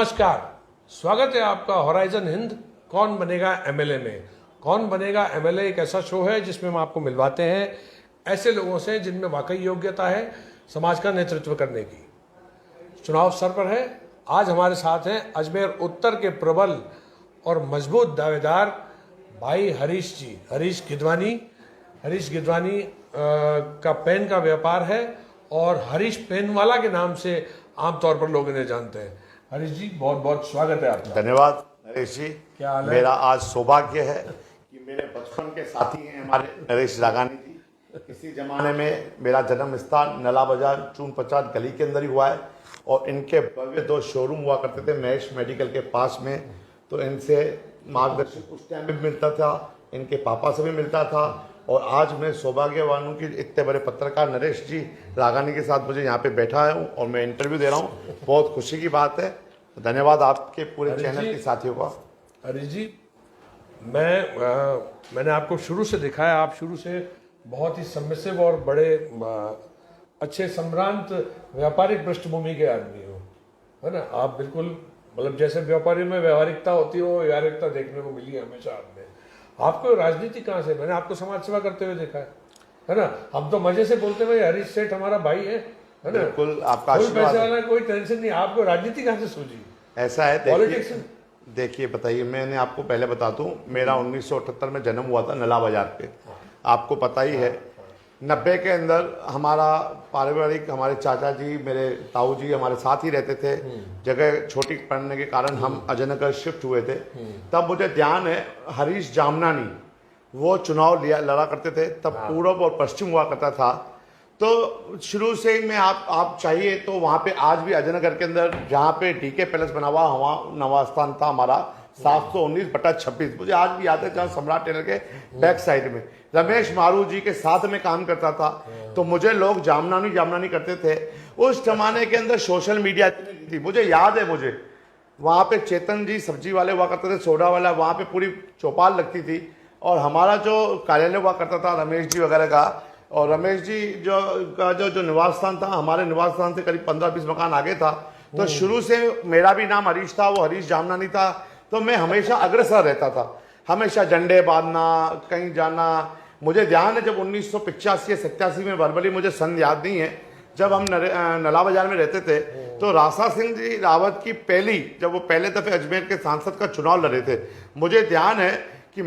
नमस्कार, स्वागत है आपका होराइजन हिंद कौन बनेगा एमएलए में। कौन बनेगा एमएलए एक ऐसा शो है जिसमें हम आपको मिलवाते हैं ऐसे लोगों से जिनमें वाकई योग्यता है समाज का नेतृत्व करने की। चुनाव सर पर है। आज हमारे साथ हैं अजमेर उत्तर के प्रबल और मजबूत दावेदार भाई हरीश जी, हरीश गिदवानी का पेन का व्यापार है और हरीश पेन वाला के नाम से आमतौर पर लोग इन्हें जानते हैं। हरीश जी, बहुत बहुत स्वागत है आपका। धन्यवाद नरेश जी। क्या हाल है? मेरा आज सौभाग्य है कि मेरे बचपन के साथी हैं हमारे नरेश रागानी जी। इसी जमाने में मेरा जन्म स्थान नला बाजार चून 50 गली के अंदर ही हुआ है और इनके भव्य 2 शोरूम हुआ करते थे महेश मेडिकल के पास में। तो इनसे मार्गदर्शन उस टाइम भी मिलता था, इनके पापा से भी मिलता था और आज मैं सौभाग्यवान हूँ कि इतने बड़े पत्रकार नरेश जी रागानी के साथ मुझे यहाँ पे बैठा हूँ और मैं इंटरव्यू दे रहा हूँ। बहुत खुशी की बात है। धन्यवाद आपके पूरे चैनल के साथियों का। हरीश जी, मैंने आपको शुरू से देखा है। आप शुरू से बहुत ही सबमिसिव और बड़े अच्छे सम्रांत व्यापारिक पृष्ठभूमि के आदमी हो, है ना। आप बिल्कुल मतलब जैसे व्यापारी में व्यवहारिकता होती है वो व्यवहारिकता देखने को मिली है हमेशा आप में। आपको राजनीति कहाँ से? मैंने आपको समाज सेवा करते हुए देखा है ना। हम तो मजे से बोलते हुए हरीश सेठ हमारा भाई है ना। बिल्कुल, आपका कोई पैसे वाला कोई टेंशन नहीं। आपको राजनीति कहाँ से सूझी? ऐसा है, देखिए बताइए, मैंने आपको पहले बता दूं, मेरा 1978 में जन्म हुआ था नला बाजार पे। आपको पता ही है 90 के अंदर हमारा पारिवारिक, हमारे चाचा जी, मेरे ताऊ जी हमारे साथ ही रहते थे। जगह छोटी पड़ने के कारण हम अजयनगर शिफ्ट हुए थे। तब मुझे ध्यान है हरीश जामनानी वो चुनाव लड़ा करते थे। तब पूर्व और पश्चिम हुआ करता था। तो शुरू से ही मैं आप चाहिए तो वहाँ पे आज भी अजयनगर के अंदर जहाँ पे डीके पैलेस बना हुआ वहाँ नवा स्थान था हमारा 719/26। मुझे आज भी याद है, जहाँ सम्राट टेलर के बैक साइड में रमेश मारू जी के साथ में काम करता था। तो मुझे लोग जामनानी करते थे। उस जमाने के अंदर सोशल मीडिया थी। मुझे याद है, मुझे वहाँ पे चेतन जी सब्जी वाले हुआ करते थे, सोडा वाला, वहाँ पे पूरी चौपाल लगती थी और हमारा जो कार्यालय हुआ करता था रमेश जी वगैरह का। और रमेश जी जो निवास स्थान था, हमारे निवास स्थान से करीब 15-20 मकान आगे था। तो शुरू से मेरा भी नाम हरीश था, वो हरीश जामनानी था। तो मैं हमेशा अग्रसर रहता था, हमेशा झंडे बांधना, कहीं जाना। मुझे ध्यान है जब 1985 या 87 में बरबली, मुझे सन याद नहीं है, जब हम नला बाजार में रहते थे तो रासा सिंह जी रावत की जब वो पहले दफे अजमेर के सांसद का चुनाव लड़े थे, मुझे ध्यान है कि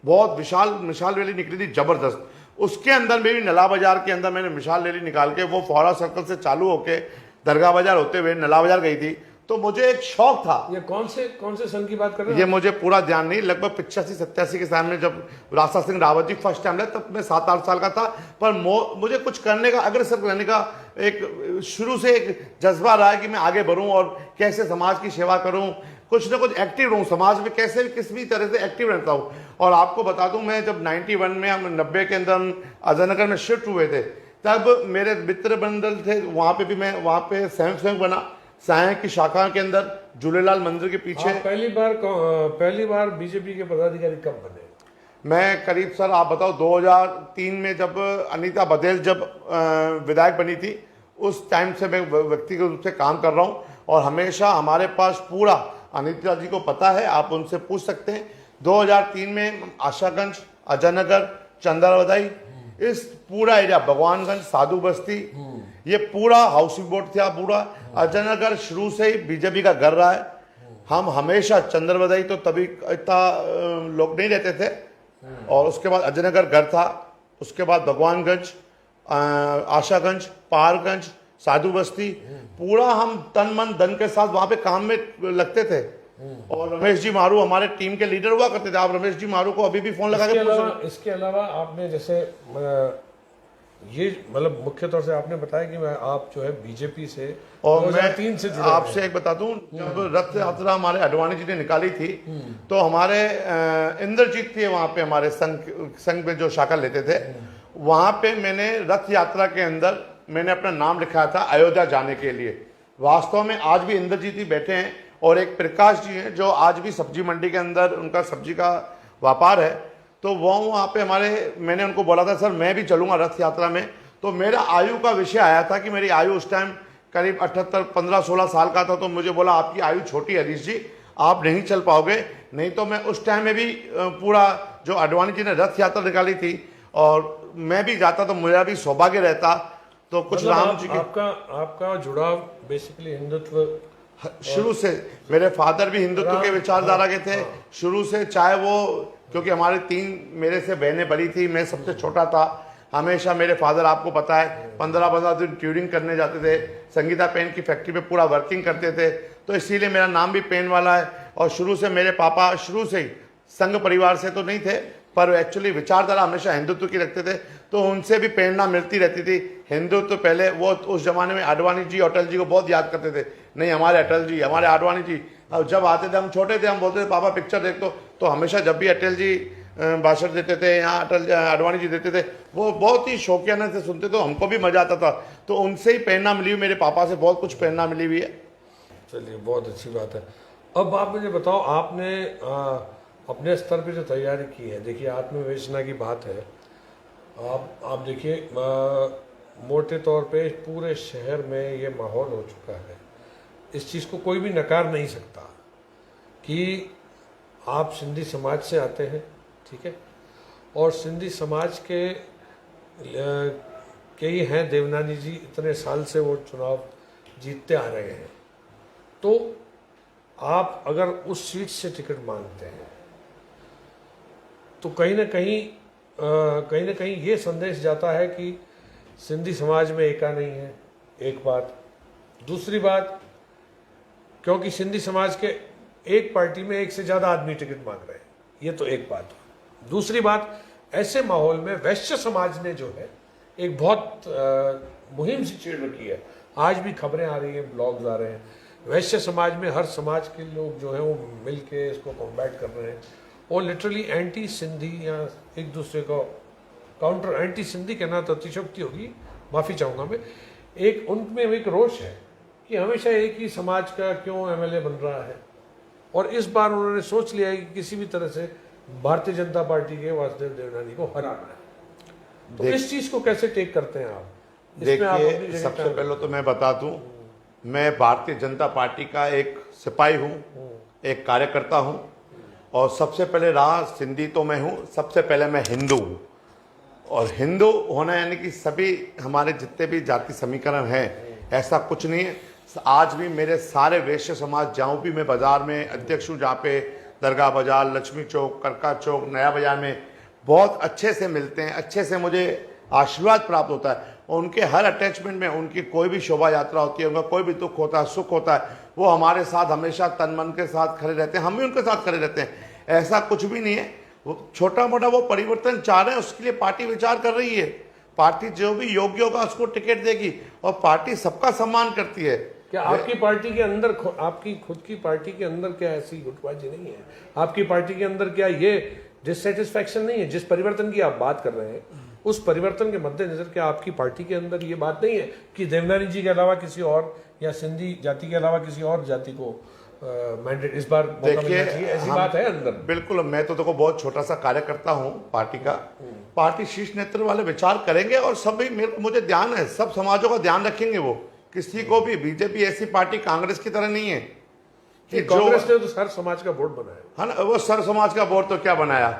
बहुत विशाल मिसाल रैली निकली थी जबरदस्त। उसके अंदर में भी नला बाजार के अंदर मैंने मिसाल रैली निकाल के वो फौरा सर्कल से चालू होके दरगाह बाजार होते हुए नला बाजार गई थी। तो मुझे एक शौक था। ये कौन से सन की बात कर रहे हैं? ये मुझे पूरा ध्यान नहीं, लगभग 85-87 के साल में जब रासा सिंह रावत जी फर्स्ट टाइम लड़े, तब मैं 7-8 साल का था। पर मुझे कुछ करने का, अग्रसर रहने का एक शुरू से एक जज्बा रहा है कि मैं आगे बढ़ूं और कैसे समाज की सेवा करूं, कुछ ना कुछ एक्टिव रहूं समाज में, कैसे किसी भी तरह से एक्टिव रहता हूं। और आपको बता दूं, मैं जब 91 में, हम 90 के अंदर अजयनगर में शिफ्ट हुए थे, तब मेरे मित्र मंडल थे वहाँ पे भी। मैं वहाँ पे स्वयं बना साय की शाखा के अंदर झूलेलाल मंदिर के पीछे। पहली बार बीजेपी के पदाधिकारी कब बने? मैं करीब सर आप बताओ 2003 में, जब अनीता बघेल जब विधायक बनी थी, उस टाइम से मैं व्यक्तिगत रूप से काम कर रहा हूँ। और हमेशा हमारे पास पूरा, अनीता जी को पता है, आप उनसे पूछ सकते हैं, 2003 में आशागंज, अजयनगर, चंद्रवदाई, इस पूरा एरिया, भगवानगंज, साधु बस्ती, ये पूरा हाउसिंग बोर्ड था। पूरा अजयनगर शुरू से ही बीजेपी का घर रहा है। हम हमेशा, चंद्रवदाई तो तभी इतना लोग नहीं रहते थे, और उसके बाद अजयनगर घर था, उसके बाद भगवानगंज, आशागंज, पहाड़गंज, साधु बस्ती, पूरा हम तन मन धन के साथ वहां पे काम में लगते थे। और रमेश जी मारू हमारे टीम के लीडर हुआ करते थे। आप रमेश जी मारू को अभी भी फोन लगा के इसके अलावा आपने जैसे ये मतलब मुख्य तौर से आपने बताया कि आप जो है बीजेपी से और 2003 से जुड़े। आपसे एक बता दूं, जब रथ यात्रा हमारे अडवाणी जी ने निकाली थी, तो हमारे इंद्रजीत थे वहाँ पे, हमारे संघ में जो शाखा लेते थे, वहाँ पे मैंने रथ यात्रा के अंदर मैंने अपना नाम लिखाया था अयोध्या जाने के लिए। वास्तव में आज भी इंद्रजीत ही बैठे हैं और एक प्रकाश जी हैं जो आज भी सब्जी मंडी के अंदर उनका सब्जी का व्यापार है। तो वो वहाँ पे मैंने उनको बोला था सर मैं भी चलूँगा रथ यात्रा में। तो मेरा आयु का विषय आया था कि मेरी आयु उस टाइम करीब 78 15-16 साल का था, तो मुझे बोला आपकी आयु छोटी है हरीश जी, आप नहीं चल पाओगे। नहीं तो मैं उस टाइम में भी पूरा जो आडवाणी जी ने रथ यात्रा निकाली थी और मैं भी जाता तो मेरा भी सौभाग्य रहता। तो कुछ मतलब राम जी के आपका जुड़ाव बेसिकली हिंदुत्व शुरू से, मेरे फादर भी हिंदुत्व के विचारधारा के थे शुरू से, चाहे वो, क्योंकि हमारे 3 मेरे से बहनें बड़ी थी, मैं सबसे छोटा था। हमेशा मेरे फादर, आपको पता है, 15-15 दिन ट्यूरिंग करने जाते थे, संगीता पेन की फैक्ट्री पे पूरा वर्किंग करते थे, तो इसीलिए मेरा नाम भी पेन वाला है। और शुरू से मेरे पापा शुरू से ही संघ परिवार से तो नहीं थे, पर एक्चुअली विचारधारा हमेशा हिंदुत्व की रखते थे, तो उनसे भी प्रेरणा मिलती रहती थी। हिंदुत्व पहले वो उस जमाने में आडवाणी जी, अटल जी को बहुत याद करते थे, नहीं हमारे अटल जी, हमारे आडवाणी जी। अब जब आते थे, हम छोटे थे, हम बोलते थे पापा पिक्चर देख तो हमेशा जब भी अटल जी भाषण देते थे या आडवाणी जी देते थे, वो बहुत ही शौकियाना से सुनते, तो हमको भी मजा आता था। तो उनसे ही प्रेरणा मिली हुई, मेरे पापा से बहुत कुछ प्रेरणा मिली हुई है। चलिए, बहुत अच्छी बात है। अब आप मुझे बताओ, आपने अपने स्तर पे जो तैयारी की है, देखिए आत्मविवेचना की बात है, आप देखिए मोटे तौर पे पूरे शहर में ये माहौल हो चुका है, इस चीज़ को कोई भी नकार नहीं सकता कि आप सिंधी समाज से आते हैं, ठीक है, और सिंधी समाज के ही हैं देवनानी जी, इतने साल से वो चुनाव जीतते आ रहे हैं, तो आप अगर उस सीट से टिकट मांगते हैं तो कहीं ना कहीं ये संदेश जाता है कि सिंधी समाज में एका नहीं है, एक बात। दूसरी बात, क्योंकि सिंधी समाज के एक पार्टी में एक से ज़्यादा आदमी टिकट मांग रहे हैं, ये तो एक बात। दूसरी बात, ऐसे माहौल में वैश्य समाज ने जो है एक बहुत मुहिम सी छेड़ रखी है। आज भी खबरें आ रही हैं, ब्लॉग्स आ रहे हैं, वैश्य समाज में हर समाज के लोग जो हैं वो मिल के इसको कॉम्बैट कर रहे हैं और लिटरली एंटी सिंधी या एक दूसरे को काउंटर, एंटी सिंधी कहना तो अतिशयोक्ति होगी, माफ़ी चाहूँगा मैं, एक उनमें एक रोष है कि हमेशा एक ही समाज का क्यों एमएलए बन रहा है। और इस बार उन्होंने सोच लिया है कि किसी भी तरह से भारतीय जनता पार्टी के वासुदेव देवनानी को हराना है। तो इस चीज़ को कैसे टेक करते हैं आप? देखिए, सबसे पहले तो मैं बता दूं, मैं भारतीय जनता पार्टी का एक सिपाही हूं, एक कार्यकर्ता हूं, और सबसे पहले रहा सिंधी तो मैं हूं, सबसे पहले मैं हिंदू हूं। और हिंदू होना यानी कि सभी हमारे जितने भी जाति समीकरण हैं, ऐसा कुछ नहीं है। आज भी मेरे सारे वैश्य समाज, जहाँ भी मैं बाजार में अध्यक्ष हूँ, जहाँ पे दरगाह बाजार, लक्ष्मी चौक, करका चौक, नया बाजार में बहुत अच्छे से मिलते हैं, अच्छे से मुझे आशीर्वाद प्राप्त होता है। और उनके हर अटैचमेंट में, उनकी कोई भी शोभा यात्रा होती है, उनका कोई भी दुख होता है, सुख होता है, वो हमारे साथ हमेशा तन मन के साथ खड़े रहते हैं, हम भी उनके साथ खड़े रहते हैं। ऐसा कुछ भी नहीं है। वो छोटा मोटा वो परिवर्तन चाह रहे हैं, उसके लिए पार्टी विचार कर रही है। पार्टी जो भी योग्य होगा उसको टिकट देगी, और पार्टी सबका सम्मान करती है। क्या आपकी पार्टी के अंदर, आपकी खुद की पार्टी के अंदर क्या ऐसी गुटबाजी नहीं है? आपकी पार्टी के अंदर क्या ये डिससेटिस्फैक्शन नहीं है? जिस परिवर्तन की आप बात कर रहे हैं, उस परिवर्तन के मद्देनजर क्या आपकी पार्टी के अंदर ये बात नहीं है कि देवनानी जी के अलावा किसी और या सिंधी जाति के अलावा किसी और जाति को मैंडेट इस बार मौका मिलना चाहिए? ऐसी बात है अंदर? बिल्कुल। मैं तो देखो बहुत छोटा सा कार्यकर्ता हूँ पार्टी का। पार्टी शीर्ष नेतृत्व वाले विचार करेंगे, और सभी मुझे ध्यान है, सब समाजों का ध्यान रखेंगे वो। किसी को भी, बीजेपी ऐसी पार्टी कांग्रेस की तरह नहीं है कि कांग्रेस ने तो सर समाज का बोर्ड बनाया है ना। वो सर समाज का बोर्ड तो क्या बनाया,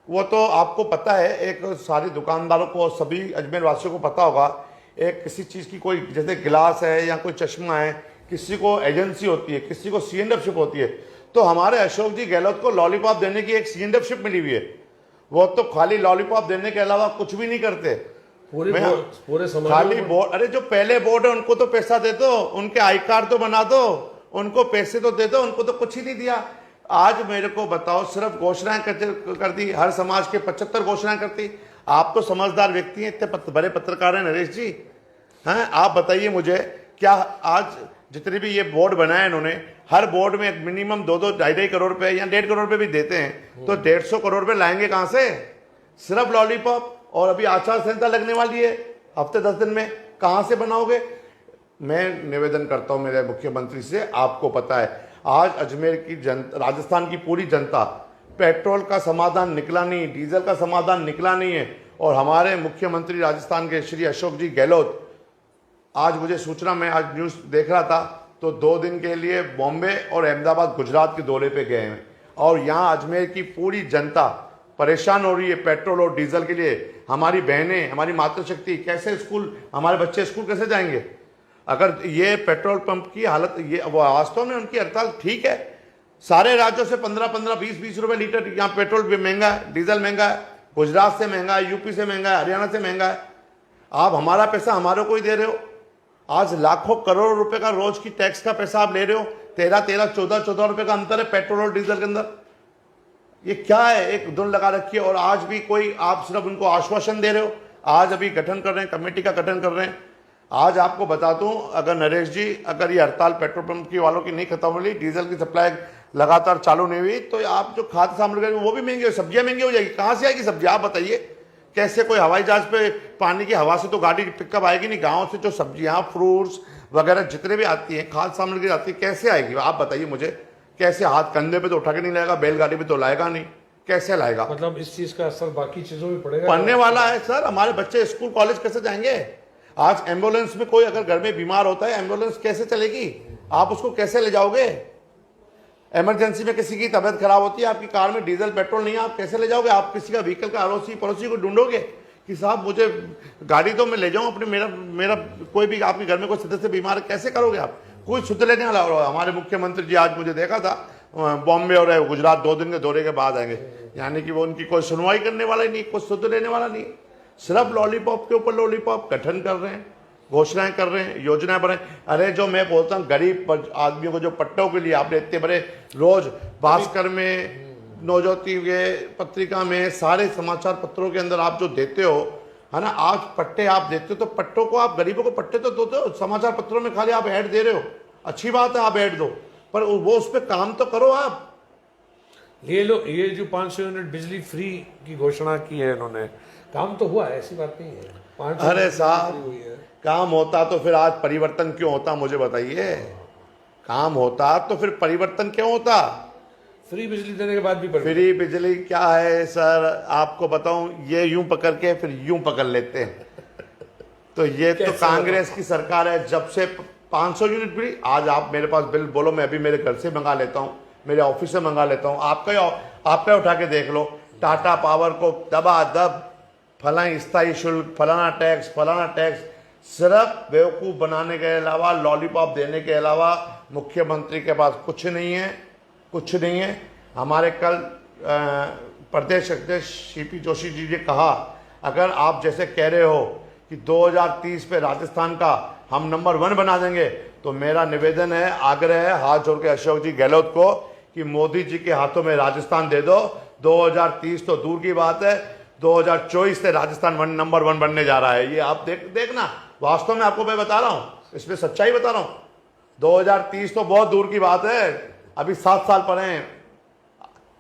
वो तो आपको पता है, एक सारी दुकानदारों को, सभी अजमेर वासियों को पता होगा, एक किसी चीज़ की कोई, जैसे गिलास है या कोई चश्मा है, किसी को एजेंसी होती है, किसी को सीएनडशिप होती है। तो हमारे अशोक जी गहलोत को लॉलीपॉप देने की एक सीएनडशिप मिली हुई है। वो तो खाली लॉलीपॉप देने के अलावा कुछ भी नहीं करते। पूरे समाज खाली बोर्ड, अरे जो पहले बोर्ड है उनको तो पैसा दे दो, उनके आई कार्ड तो बना दो, उनको पैसे तो दे दो, उनको तो कुछ ही नहीं दिया। आज मेरे को बताओ, सिर्फ घोषणाएं कर दी, हर समाज के 75 घोषणाएं करती। आप तो समझदार व्यक्ति हैं, इतने बड़े पत्रकार हैं नरेश जी, हैं, आप बताइए मुझे, क्या आज जितने भी ये बोर्ड बनाए इन्होंने, हर बोर्ड में मिनिमम 2-2, 2.5 करोड़ रुपए या 1.5 करोड़ रुपए भी देते हैं, तो 150 करोड़ रुपए लाएंगे कहां से? सिर्फ लॉलीपॉप। और अभी आचार संहिता लगने वाली है हफ्ते 10 दिन में, कहां से बनाओगे? मैं निवेदन करता हूं मेरे मुख्यमंत्री से, आपको पता है आज अजमेर की जनता, राजस्थान की पूरी जनता, पेट्रोल का समाधान निकला नहीं, डीजल का समाधान निकला नहीं है, और हमारे मुख्यमंत्री राजस्थान के श्री अशोक जी गहलोत आज मुझे सूचना, मैं आज न्यूज़ देख रहा था तो 2 दिन के लिए बॉम्बे और अहमदाबाद गुजरात के दौरे पे गए हैं और यहाँ अजमेर की पूरी जनता परेशान हो रही है पेट्रोल और डीजल के लिए। हमारी बहनें, हमारी मातृशक्ति कैसे स्कूल, हमारे बच्चे स्कूल कैसे जाएंगे अगर ये पेट्रोल पंप की हालत, ये वास्तव में उनकी हड़ताल ठीक है। सारे राज्यों से 15-15, 20-20 रुपए लीटर यहाँ पेट्रोल भी महंगा है, डीजल महंगा है, गुजरात से महंगा है, यूपी से महंगा है, हरियाणा से महंगा है। आप हमारा पैसा हमारे को ही दे रहे हो। आज लाखों करोड़ रुपए का रोज की टैक्स का पैसा आप ले रहे हो। 13-14 रुपए का अंतर है पेट्रोल और डीजल के अंदर। ये क्या है, एक धुन लगा रखी है और आज भी कोई, आप सिर्फ उनको आश्वासन दे रहे हो। आज अभी गठन कर रहे हैं, कमेटी का गठन कर रहे हैं। आज आपको बता दूं, अगर नरेश जी, अगर ये हड़ताल पेट्रोल पंप की वालों की नहीं खत्म हो रही, डीजल की सप्लाई लगातार चालू नहीं हुई, तो आप जो खाद्य सामग्री वो भी महंगी हो, सब्जियां महंगी हो जाएगी। कहाँ से आएगी सब्जी, आप बताइए। कैसे कोई हवाई जहाज पे पानी की हवा से तो गाड़ी पिकअप आएगी नहीं। गाँव से जो सब्जियां, फ्रूट्स वगैरह जितने भी आती हैं, खाद्य सामग्री आती है, कैसे आएगी आप बताइए मुझे। कैसे, हाथ कंधे पे तो उठा के नहीं लाएगा, बैलगाड़ी पे तो लाएगा नहीं, कैसे लाएगा। मतलब इस चीज का असर बाकी चीजों में पड़ेगा, पढ़ने वाला है सर। हमारे बच्चे स्कूल कॉलेज कैसे जाएंगे। आज एम्बुलेंस में कोई अगर घर में बीमार होता है, एम्बुलेंस कैसे चलेगी, आप उसको कैसे ले जाओगे। इमरजेंसी में किसी की तबीयत खराब होती है, आपकी कार में डीजल पेट्रोल नहीं है, आप कैसे ले जाओगे। आप किसी का व्हीकल का अड़ोसी पड़ोसी को ढूंढोगे कि साहब मुझे गाड़ी तो मैं ले जाऊं अपने, मेरा कोई भी आपके घर में कोई सदस्य बीमार है, कैसे करोगे आप। कोई सुध लेने वाला। हमारे मुख्यमंत्री जी आज मुझे देखा था बॉम्बे और गुजरात 2 दिन के दौरे के बाद आएंगे, यानी कि वो उनकी कोई सुनवाई करने वाला ही नहीं, कोई सुध लेने वाला नहीं। सिर्फ लॉलीपॉप के ऊपर लॉलीपॉप गठन कर रहे हैं, घोषणाएं कर रहे हैं, योजनाएं बना। अरे जो मैं बोलता हूँ गरीब आदमियों को जो पट्टों के लिए आपने इतने बड़े, रोज भास्कर में, नवज्योति के पत्रिका में, सारे समाचार पत्रों के अंदर आप जो देते हो, है ना, आज पट्टे आप देते हो, तो पट्टों को आप गरीबों को पट्टे तो दो। समाचार पत्रों में खाली आप ऐड दे रहे हो, अच्छी बात है आप ऐड दो, पर वो उस पर काम तो करो आप। ये लो, ये जो 500 यूनिट बिजली फ्री की घोषणा की है इन्होंने, काम तो हुआ है, ऐसी बात नहीं है। 500 अरे साहब, हुई है। काम होता तो फिर आज परिवर्तन क्यों होता, मुझे बताइए। काम होता तो फिर परिवर्तन क्यों होता। फ्री बिजली देने के बाद भी फ्री बिजली क्या है सर, आपको बताऊं, ये यूं पकड़ के फिर यूं पकड़ लेते हैं। तो ये तो कांग्रेस की सरकार है, जब से 500 यूनिट फ्री। आज आप मेरे पास बिल बोलो, मैं अभी मेरे घर से मंगा लेता हूं, मेरे ऑफिस से मंगा लेता हूं। आपका उठा के देख लो, टाटा पावर को दबादब फलाना स्थायी शुल्क, फलाना टैक्स, सिर्फ बेवकूफ बनाने के अलावा, लॉलीपॉप देने के अलावा मुख्यमंत्री के पास कुछ नहीं है। हमारे कल प्रदेश अध्यक्ष सीपी जोशी जी ने कहा, अगर आप जैसे कह रहे हो कि 2030 पे राजस्थान का हम नंबर 1 बना देंगे, तो मेरा निवेदन है, आग्रह है, हाथ जोड़ के अशोक जी गहलोत को, कि मोदी जी के हाथों में राजस्थान दे दो। 2030 तो दूर की बात है, 2024 से राजस्थान नंबर 1 बनने जा रहा है। ये आप देखना, वास्तव में आपको मैं बता रहा हूं, इसमें सच्चाई बता रहा हूं। 2030 तो बहुत दूर की बात है, अभी 7 साल पड़े हैं।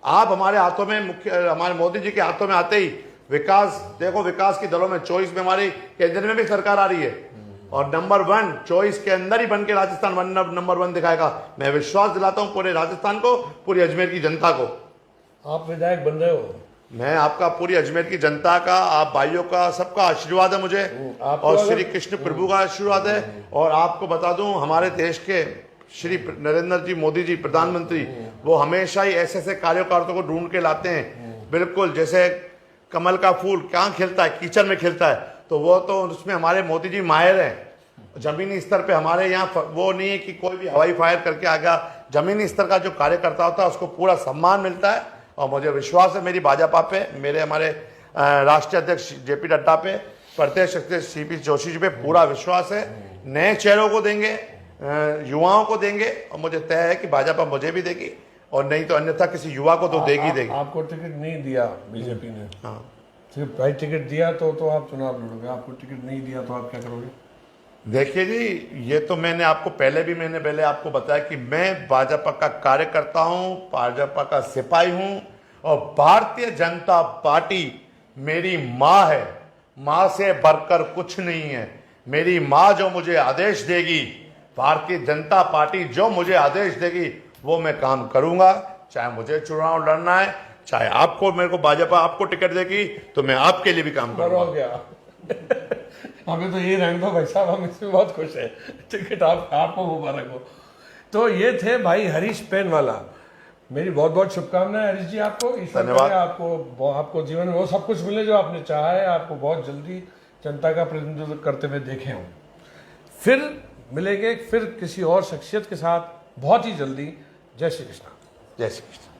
आप हमारे हाथों में, हमारे मोदी जी के हाथों में आते ही विकास, देखो विकास की दलों में 24 में हमारी केंद्र में भी सरकार आ रही है, और नंबर 1 24 के अंदर ही बन के राजस्थान नंबर 1 दिखाएगा। मैं विश्वास दिलाता हूं पूरे राजस्थान को, पूरी अजमेर की जनता को। आप विधायक बन रहे हो, मैं आपका, पूरी अजमेर की जनता का, आप भाइयों का, सबका आशीर्वाद है मुझे, और श्री कृष्ण प्रभु का आशीर्वाद है। और आपको बता दूं, हमारे देश के श्री नरेंद्र जी मोदी जी प्रधानमंत्री, वो हमेशा ही ऐसे कार्यकर्ताओं को ढूंढ के लाते हैं। बिल्कुल जैसे कमल का फूल कहाँ खिलता है, कीचड़ में खिलता है, तो वो तो उसमें हमारे मोदी जी माहिर हैं। जमीनी स्तर पे हमारे यहाँ वो नहीं है कि कोई भी हवाई फायर करके आ गया। जमीनी स्तर का जो कार्यकर्ता होता है उसको पूरा सम्मान मिलता है, और मुझे विश्वास है मेरी भाजपा पे, हमारे राष्ट्रीय अध्यक्ष जेपी नड्डा पे, प्रदेश अध्यक्ष सीपी जोशी जी पे पूरा विश्वास है। नए चेहरों को देंगे, युवाओं को देंगे, और मुझे तय है कि भाजपा मुझे भी देगी, और नहीं तो अन्यथा किसी युवा को तो देगी। आपको टिकट नहीं दिया बीजेपी ने, हाँ, सिर्फ भाई टिकट दिया तो आप चुनाव लड़ोगे, आपको टिकट नहीं दिया तो आप क्या करोगे। देखिए जी, ये तो मैंने आपको पहले आपको बताया कि मैं भाजपा का कार्यकर्ता हूं, भाजपा का सिपाही हूं, और भारतीय जनता पार्टी मेरी माँ है। माँ से बढ़कर कुछ नहीं है। मेरी माँ जो मुझे आदेश देगी, भारतीय जनता पार्टी जो मुझे आदेश देगी, वो मैं काम करूंगा। चाहे मुझे चुनाव लड़ना है, चाहे आपको, मेरे को भाजपा आपको टिकट देगी तो मैं आपके लिए भी काम करूंगा। हमें तो ये रहने दो भाई साहब, हम इसमें बहुत खुश हैं। टिकट आपको मुबारक हो। तो ये थे भाई हरीश पेनवाला। मेरी बहुत बहुत शुभकामनाएं हरीश जी आपको। ईश्वर धन्यवाद। करे आपको जीवन में वो सब कुछ मिले जो आपने चाहा है, आपको बहुत जल्दी जनता का प्रतिनिधित्व करते हुए देखे हों। फिर मिलेंगे फिर किसी और शख्सियत के साथ बहुत ही जल्दी। जय श्री कृष्ण। जय श्री कृष्ण।